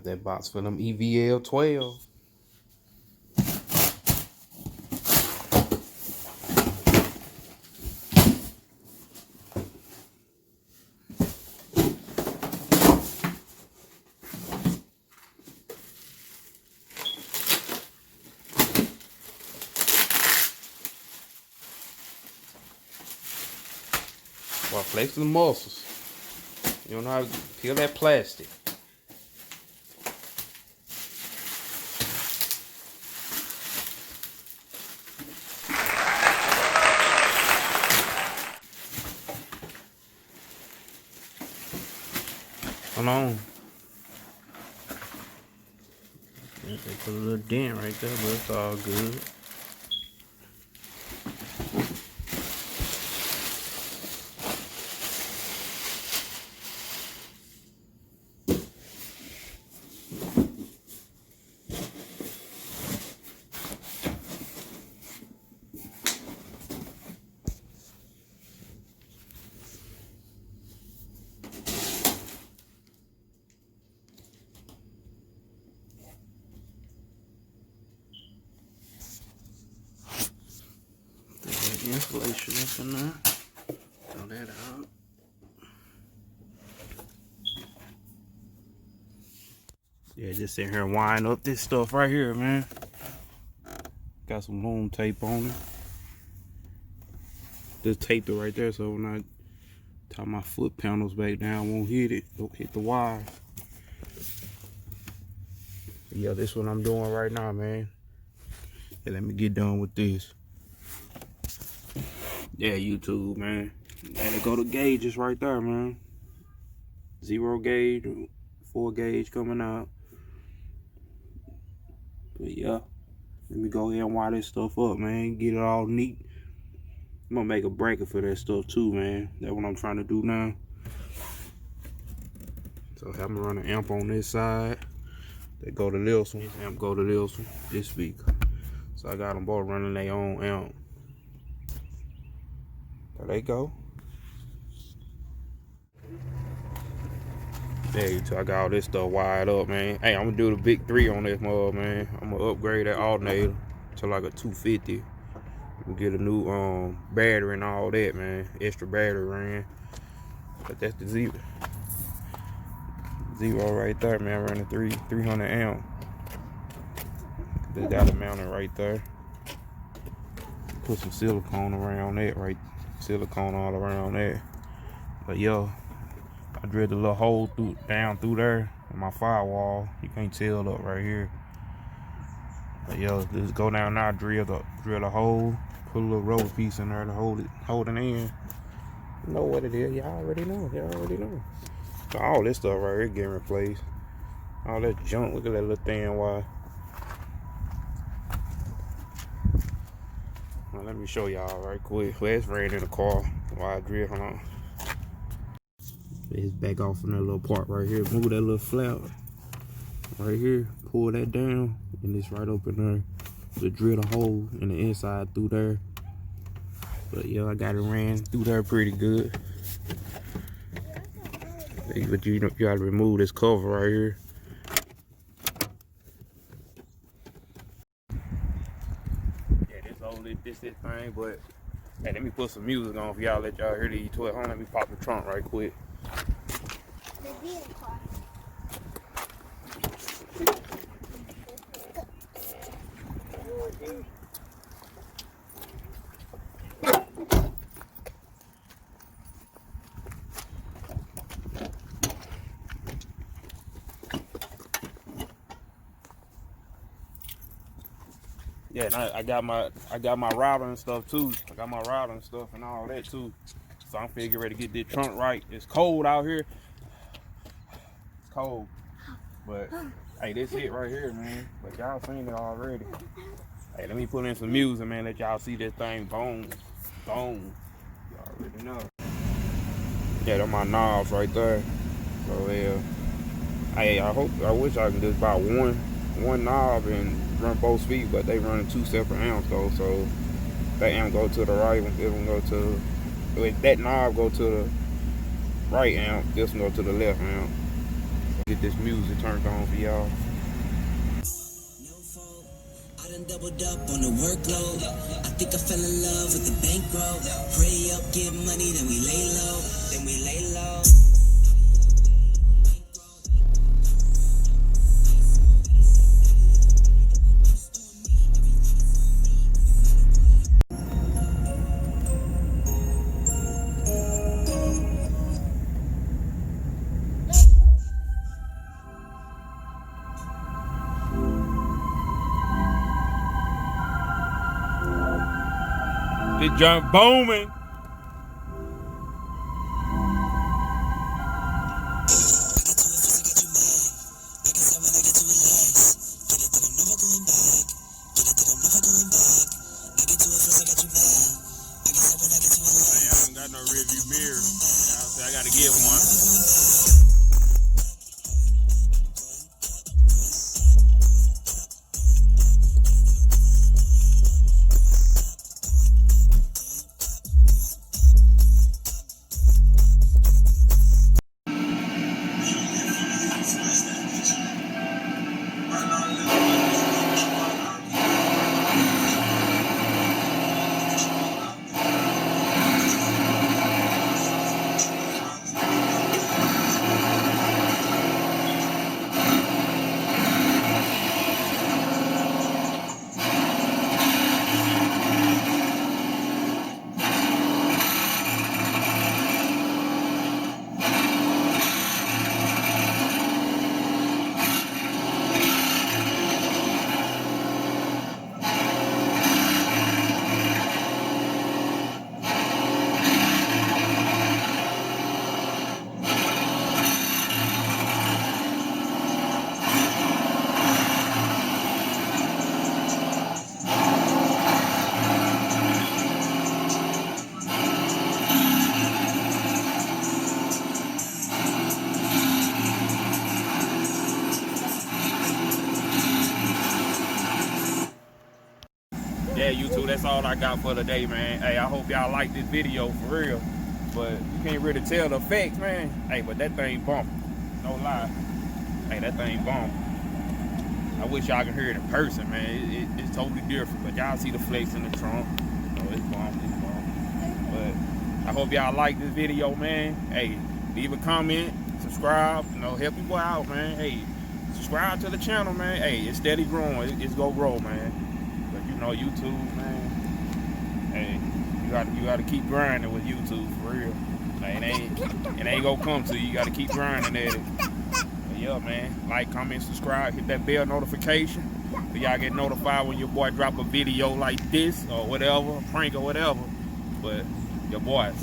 Got that box for them EVL 12. While flexing the muscles. You don't know how to peel that plastic. Hold on. They put a little dent right there, but it's all good. Insulation up in there. Throw that out. Yeah, just sit here and wind up this stuff right here, man. Got some loom tape on it. Just taped it right there so when I tie my foot panels back down, I won't hit it. Don't hit the wire. Yeah, this is what I'm doing right now, man. Yeah, let me get done with this. Yeah, YouTube, man. There go the gauges right there, man. 0 gauge, 4 gauge coming out. But yeah, let me go ahead and wire this stuff up, man. Get it all neat. I'm gonna make a bracket for that stuff too, man. That's what I'm trying to do now. So I'm gonna run an amp on this side. They go to this one. This amp go to this one. This speaker. So I got them both running their own amp. There they go. There you go. I got all this stuff wired up, man. Hey, I'm gonna do the big 3 on this mug, man. I'm gonna upgrade that alternator to like a 250. We'll get a new battery and all that, man. Extra battery ran. But that's the zero right there, man. Running 300 amp. They got it mounted right there. Put some silicone around that, right? Silicone all around that. But yo, I drilled a little hole down through there in my firewall. You can't tell up right here. But yo, just go down now, drill a hole, put a little rubber piece in there to hold it in. You know what it is? Y'all already know. So all this stuff right here getting replaced. All that junk. Look at that little thin wire. Now, let me show y'all right quick. Let's ran in the car while I drill. Hold on. It's back off from that little part right here. Move that little flap right here. Pull that down, and it's right up in there. To drill a hole in the inside through there. But yeah, I got it ran through there pretty good. But you gotta remove this cover right here. This thing, but hey, let me put some music on for y'all, let y'all hear these 12. Hold on, let me pop the trunk right quick. Yeah, and I got my router and stuff too. I got my router and stuff and all that too. So I'm figuring ready to get this trunk right. It's cold out here. It's cold. But hey, this it right here, man. But y'all seen it already. Hey, let me put in some music, man. Let y'all see this thing boom. Boom. Y'all already know. Yeah, they're my knobs right there. So yeah. Hey, I wish I can just buy one knob and run both speeds, but they running 2 separate amps though. So that amp go to the right one, this one go to that knob go to the right amp, this one go to the left amp. Get this music turned on for y'all. I done doubled up on the workload. I think I fell in love with the bankroll. Pray up, get money, then we lay low. Then we lay low. This junk booming. I ain't got no rearview mirror. I gotta get one. Yeah, YouTube, that's all I got for today, man. Hey, I hope y'all like this video for real. But you can't really tell the effects, man. Hey, but that thing bumping. No lie. Hey, that thing bumping. I wish y'all could hear it in person, man. It's totally different. But y'all see the flex in the trunk. You know, it's bumping, But I hope y'all like this video, man. Hey, leave a comment, subscribe, you know, help people out, man. Hey, subscribe to the channel, man. Hey, it's steady growing. It's gonna grow, man. You know, YouTube, man. Hey, you gotta keep grinding with YouTube for real. Like, it ain't gonna come to you. You gotta keep grinding at it. But yeah, man. Like, comment, subscribe, hit that bell notification so y'all get notified when your boy drop a video like this or whatever, prank or whatever. But your boys.